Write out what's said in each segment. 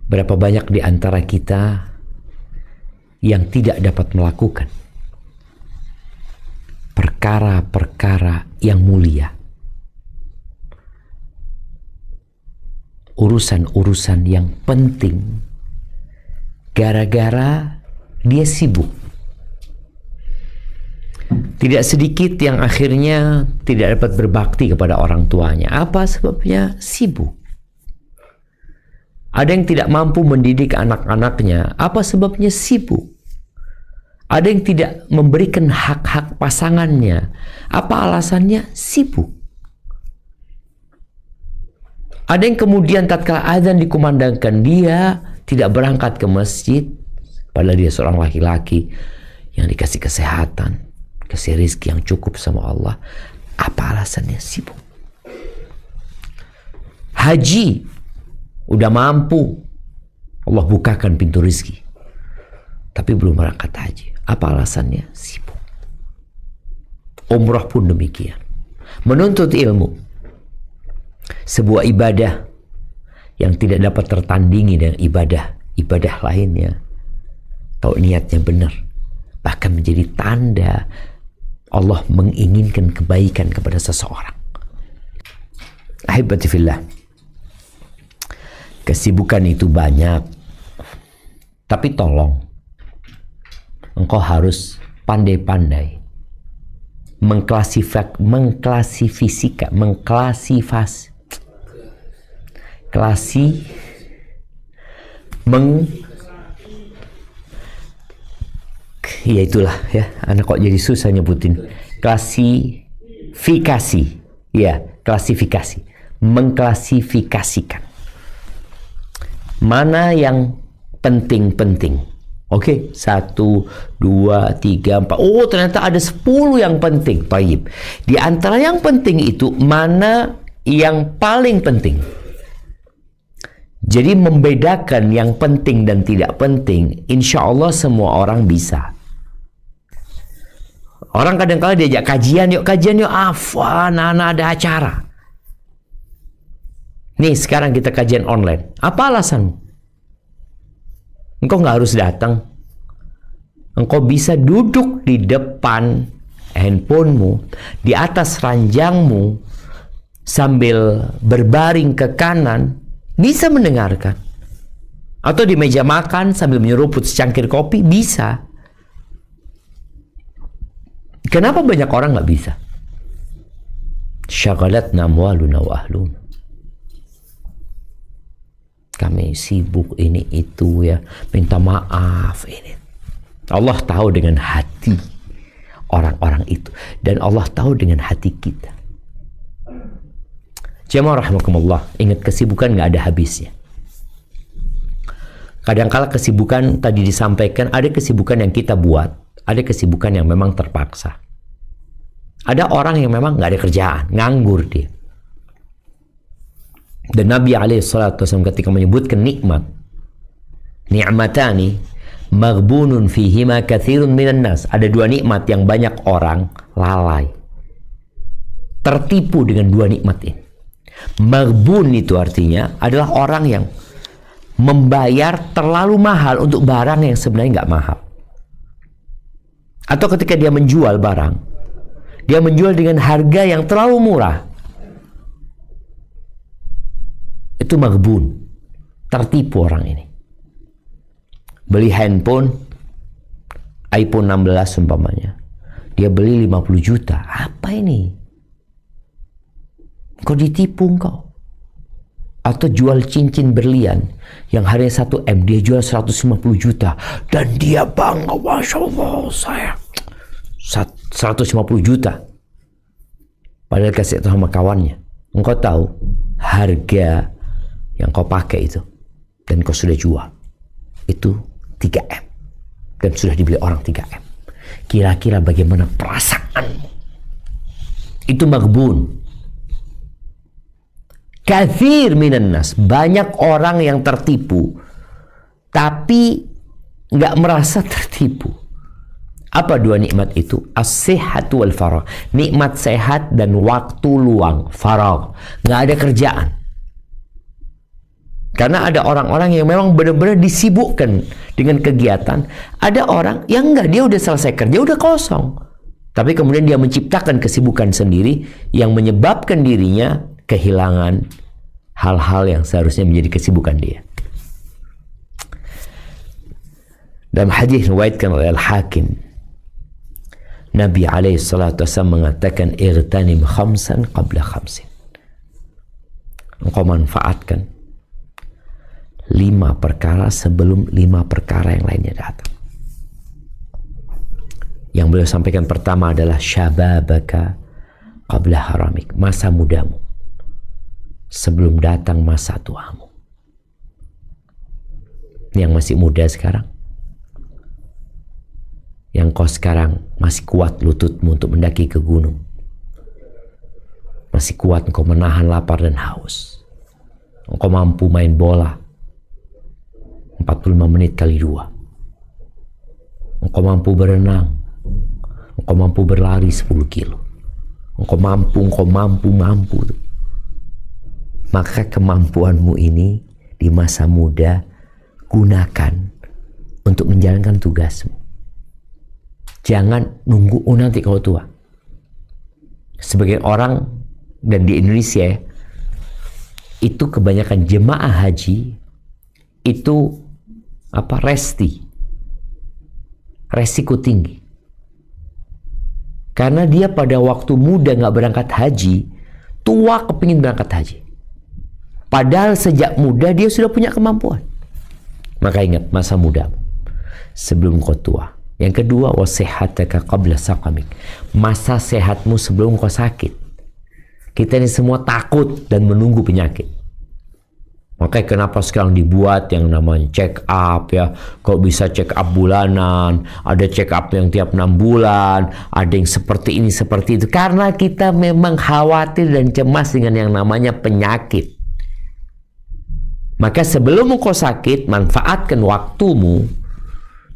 Berapa banyak di antara kita yang tidak dapat melakukan perkara-perkara yang mulia, urusan-urusan yang penting, gara-gara dia sibuk. Tidak sedikit yang akhirnya tidak dapat berbakti kepada orang tuanya. Apa sebabnya? Sibuk. Ada yang tidak mampu mendidik anak-anaknya. Apa sebabnya? Sibuk. Ada yang tidak memberikan hak-hak pasangannya. Apa alasannya? Sibuk. Ada yang kemudian tatkala azan dikumandangkan, dia tidak berangkat ke masjid, padahal dia seorang laki-laki yang dikasih kesehatan, kasih rizki yang cukup sama Allah. Apa alasannya? Sibuk. Haji, udah mampu, Allah bukakan pintu rizki, tapi belum berangkat haji. Apa alasannya? Sibuk. Umrah pun demikian. Menuntut ilmu, sebuah ibadah yang tidak dapat tertandingi dengan ibadah lainnya. Tahu niatnya benar, bahkan menjadi tanda Allah menginginkan kebaikan kepada seseorang. Ahibati fillah, kesibukan itu banyak, tapi tolong engkau harus pandai-pandai ya itulah ya, anak kok jadi susah nyebutin. Klasifikasi, ya, klasifikasi, mengklasifikasikan mana yang penting-penting. Oke, 1, 2, 3, 4. Oh, ternyata ada 10 yang penting. Baik. Di antara yang penting itu, mana yang paling penting? Jadi membedakan yang penting dan tidak penting, insya Allah semua orang bisa. Orang kadang-kadang diajak kajian yuk, anak ada acara. Nih sekarang kita kajian online. Apa alasanmu? Engkau nggak harus datang. Engkau bisa duduk di depan handphonemu, di atas ranjangmu, sambil berbaring ke kanan, bisa mendengarkan. Atau di meja makan sambil menyeruput secangkir kopi, bisa. Kenapa banyak orang nggak bisa? Syaghalatna amwaluna wa ahluna. Kami sibuk ini itu ya, minta maaf ini. Allah tahu dengan hati orang-orang itu, dan Allah tahu dengan hati kita. Jemaah rahimakumullah, ingat kesibukan nggak ada habisnya. Kadang-kala kesibukan tadi disampaikan, ada kesibukan yang kita buat, ada kesibukan yang memang terpaksa. Ada orang yang memang nggak ada kerjaan, nganggur dia. Dan Nabi SAW ketika menyebutkan nikmat, ni'matani maghbunun fihima katsirun minan nas. Ada 2 nikmat yang banyak orang lalai, tertipu dengan 2 nikmat ini. Maghbun itu artinya adalah orang yang membayar terlalu mahal untuk barang yang sebenarnya nggak mahal. Atau ketika dia menjual barang, dia menjual dengan harga yang terlalu murah. Itu maghbun, tertipu orang ini. Beli handphone iPhone 16 umpamanya, dia beli 50 juta. Apa ini? Kau ditipu engkau. Atau jual cincin berlian yang harganya 1 M, dia jual 150 juta. Dan dia bangga, Masya Allah, saya 150 juta. Padahal kasih itu sama kawannya. Engkau tahu harga yang kau pakai itu, dan kau sudah jual, itu 3M, dan sudah dibeli orang 3M. Kira-kira bagaimana perasaanmu? Itu maghbun. Katsir minan nas, banyak orang yang tertipu, tapi nggak merasa tertipu. Apa 2 nikmat itu? As-sihhat wal faragh. Nikmat sehat dan waktu luang, faragh. Nggak ada kerjaan. Karena ada orang-orang yang memang benar-benar disibukkan dengan kegiatan. Ada orang yang enggak, dia udah selesai kerja, udah kosong. Tapi kemudian dia menciptakan kesibukan sendiri yang menyebabkan dirinya kehilangan hal-hal yang seharusnya menjadi kesibukan dia. Dalam hadis riwayatkan oleh Al-Hakim, Nabi alaihi salatu wasallam mengatakan, "Igtanim khamsan qabla khamsin." Engkau manfaatkan 5 perkara sebelum 5 perkara yang lainnya datang. Yang beliau sampaikan pertama adalah syababaka qabla haramik, masa mudamu sebelum datang masa tuamu. Yang masih muda sekarang, yang kau sekarang masih kuat lututmu untuk mendaki ke gunung, masih kuat engkau menahan lapar dan haus, engkau mampu main bola 45 menit kali 2, engkau mampu berenang, engkau mampu berlari 10 kilo, engkau mampu. Maka kemampuanmu ini di masa muda gunakan untuk menjalankan tugasmu. Jangan nunggu nanti kalau tua. Sebagian orang, dan di Indonesia itu kebanyakan jemaah haji itu resiko tinggi. Karena dia pada waktu muda nggak berangkat haji, tua kepingin berangkat haji. Padahal sejak muda dia sudah punya kemampuan. Maka ingat masa muda sebelum kau tua. Yang kedua, wasihataka qabla saqamik, masa sehatmu sebelum kau sakit. Kita ini semua takut dan menunggu penyakit. Makanya kenapa sekarang dibuat yang namanya check up ya. Kok bisa check up bulanan, ada check up yang tiap 6 bulan, ada yang seperti ini seperti itu. Karena kita memang khawatir dan cemas dengan yang namanya penyakit. Maka sebelum engkau sakit, manfaatkan waktumu,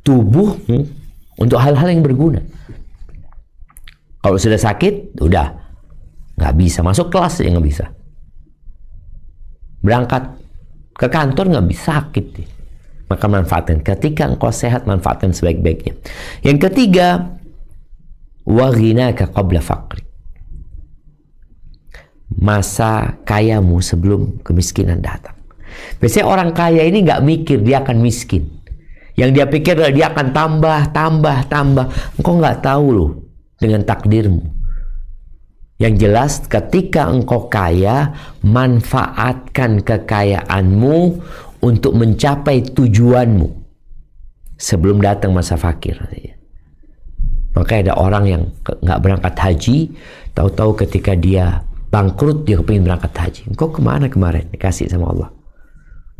tubuhmu untuk hal-hal yang berguna. Kalau sudah sakit, udah nggak bisa masuk kelas, ya nggak bisa. Berangkat ke kantor nggak bisa, sakit. Maka manfaatkan. Ketika engkau sehat, manfaatkan sebaik-baiknya. Yang ketiga, wa ghinaka qabla faqri, masa kayamu sebelum kemiskinan datang. Biasanya orang kaya ini nggak mikir dia akan miskin. Yang dia pikir adalah dia akan tambah. Engkau nggak tahu loh dengan takdirmu. Yang jelas ketika engkau kaya, manfaatkan kekayaanmu untuk mencapai tujuanmu sebelum datang masa fakir. Makanya ada orang yang nggak berangkat haji, tahu-tahu ketika dia bangkrut dia kepingin berangkat haji. Engkau kemana kemarin? Dikasih sama Allah.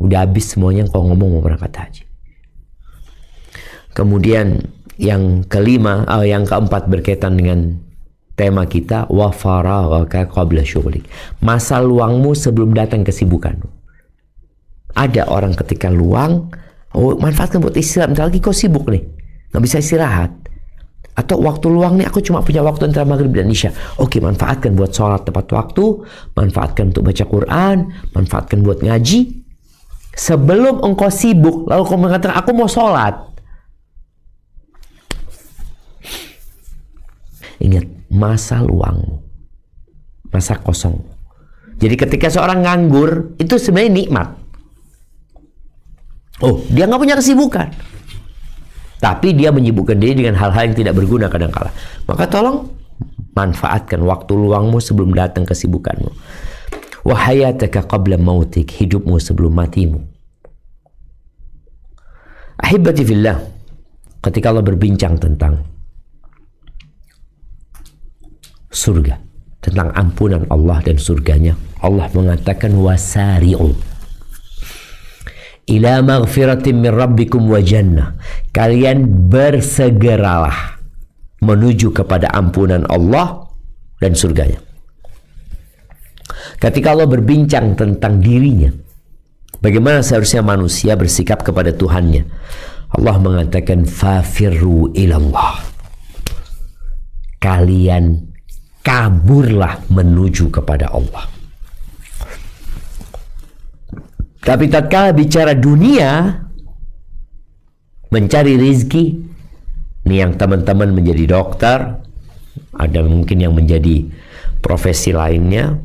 Udah habis semuanya engkau ngomong mau berangkat haji. Kemudian yang kelima, yang keempat berkaitan dengan tema kita, wa faraghaka qabla syughlik, masa luangmu sebelum datang kesibukanmu. Ada orang ketika luang, manfaatkan buat istirahat. Bentar lagi kau sibuk nih, nggak bisa istirahat. Atau waktu luang nih, aku cuma punya waktu antara maghrib dan isya. Oke, manfaatkan buat sholat tepat waktu, manfaatkan untuk baca Quran, manfaatkan buat ngaji. Sebelum engkau sibuk, lalu kau mengatakan, aku mau sholat. Ingat, masa luangmu, masa kosong. Jadi ketika seorang nganggur, itu sebenarnya nikmat. Dia nggak punya kesibukan. Tapi dia menyibukkan diri dengan hal-hal yang tidak berguna kadang-kala. Maka tolong manfaatkan waktu luangmu sebelum datang kesibukanmu. Wa hayataka qabla mautik, hidupmu sebelum matimu. Ahibati fillah, ketika Allah berbincang tentang surga, tentang ampunan Allah dan surganya, Allah mengatakan wasari'u ila maghfiratin min rabbikum wa jannah, kalian bersegeralah menuju kepada ampunan Allah dan surganya. Ketika Allah berbincang tentang dirinya, bagaimana seharusnya manusia bersikap kepada Tuhannya, Allah mengatakan fafirru ilallah, kalian kaburlah menuju kepada Allah. Tapi tatkala bicara dunia, mencari rizki, nih yang teman-teman menjadi dokter, ada mungkin yang menjadi profesi lainnya,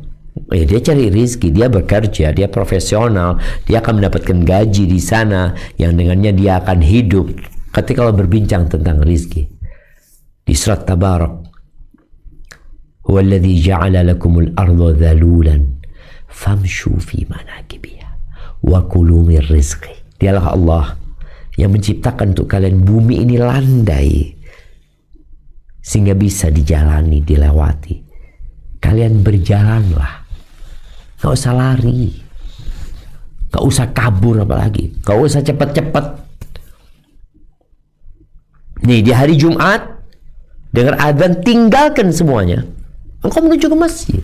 dia cari rizki, dia bekerja, dia profesional, dia akan mendapatkan gaji di sana yang dengannya dia akan hidup. Ketika kalau berbincang tentang rizki di surat Tabarak, huwallazi ja'ala lakumul arda dhalulan famshu fi manakibiha wa kulu min rizqi. Dialah Allah yang menciptakan untuk kalian bumi ini landai sehingga bisa dijalani, dilewati. Kalian berjalanlah, gak usah lari, gak usah kabur, apalagi gak usah cepat-cepat. Nih di hari Jumat dengar adzan, tinggalkan semuanya, engkau menuju ke masjid.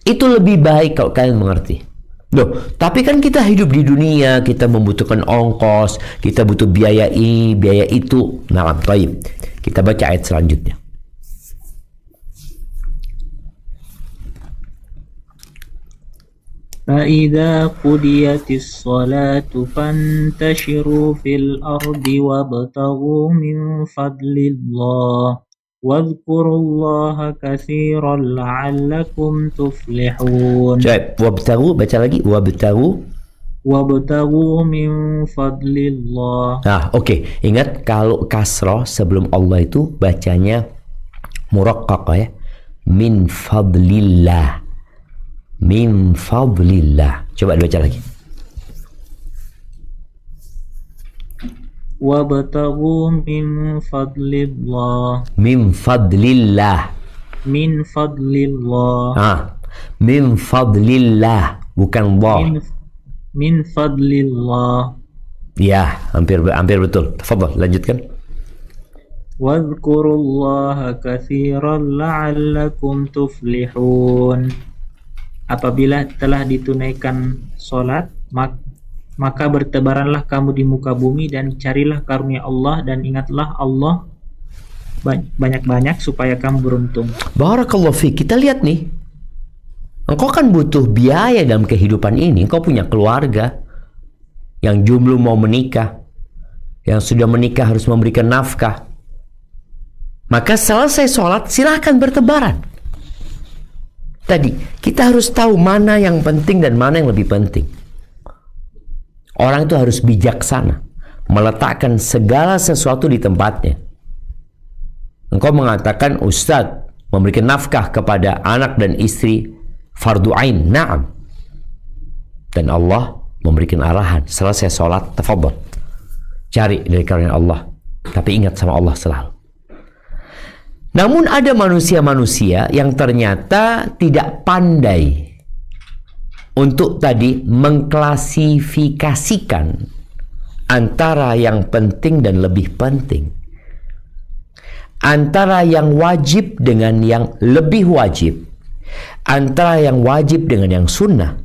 Itu lebih baik kalau kalian mengerti. Loh, tapi kan kita hidup di dunia, kita membutuhkan ongkos, kita butuh biaya ini, biaya itu. Nah, baik. Kita baca ayat selanjutnya. فَإِذَا قُضِيَتِ الصَّلَاةُ فَانْتَشِرُوا فِي الْأَرْضِ وَابْتَغُوا مِنْ فَضْلِ اللَّهِ واذكروا الله كثيرا لعلكم تفلحون. Wabtagu, baca lagi, wabtagu min fadlillah. Oke. Ingat kalau kasroh sebelum Allah itu bacanya muraqqaq ya. Min fadlillah. Min fadlillah. Coba dibaca lagi. Wabtagu min fadlillah. Min fadlillah. Min fadlillah. Min fadlillah, bukan Allah. Min fadlillah. Ya, hampir betul. Tafadhal, lanjutkan. Wadhkurullaha katsiran la'allakum tuflihun. Apabila telah ditunaikan sholat, maka bertebaranlah kamu di muka bumi dan carilah karunia Allah dan ingatlah Allah banyak-banyak supaya kamu beruntung. Barakallahu fiik. Kita lihat nih, engkau kan butuh biaya dalam kehidupan ini. Engkau punya keluarga yang jomblo mau menikah, yang sudah menikah harus memberikan nafkah. Maka selesai sholat silahkan bertebaran. Tadi kita harus tahu mana yang penting dan mana yang lebih penting. Orang itu harus bijaksana, meletakkan segala sesuatu di tempatnya. Engkau mengatakan, Ustadz, memberikan nafkah kepada anak dan istri fardu ain, na'am. Dan Allah memberikan arahan, selesai sholat, tafadhol, cari dari karunia Allah, tapi ingat sama Allah selalu. Namun ada manusia-manusia yang ternyata tidak pandai untuk tadi mengklasifikasikan antara yang penting dan lebih penting, antara yang wajib dengan yang lebih wajib, antara yang wajib dengan yang sunnah.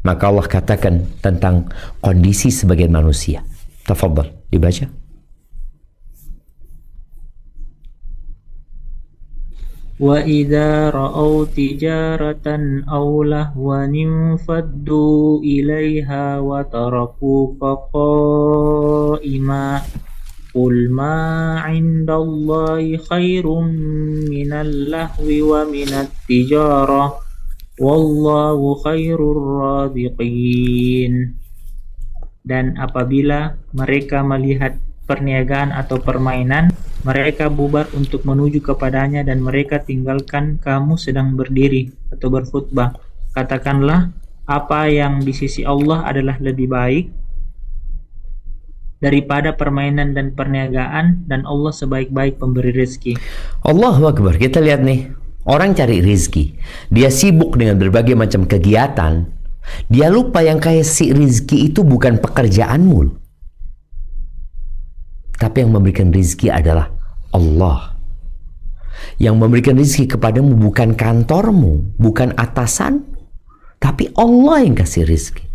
Maka Allah katakan tentang kondisi sebagian manusia. Tafadhal, dibaca. وَإِذَا رَأَوْا تِجَارَةً أَوْ لَهْوًا انفَضُّوا إِلَيْهَا وَتَرَكُوكَ قَائِمًا قُلْ مَا عِندَ اللَّهِ خَيْرٌ مِنَ اللَّهْوِ وَمِنَ التِّجَارَةِ وَاللَّهُ خَيْرُ الرَّازِقِينَ. Dan apabila mereka melihat perniagaan atau permainan, mereka bubar untuk menuju kepadanya dan mereka tinggalkan kamu sedang berdiri atau berkhutbah. Katakanlah, apa yang di sisi Allah adalah lebih baik daripada permainan dan perniagaan, dan Allah sebaik-baik pemberi rezeki. Allahu Akbar. Kita lihat nih, orang cari rezeki, dia sibuk dengan berbagai macam kegiatan, dia lupa yang kasih rezeki itu bukan pekerjaanmu, tapi yang memberikan rezeki adalah Allah. Yang memberikan rezeki kepadamu bukan kantormu, bukan atasan, tapi Allah yang kasih rezeki.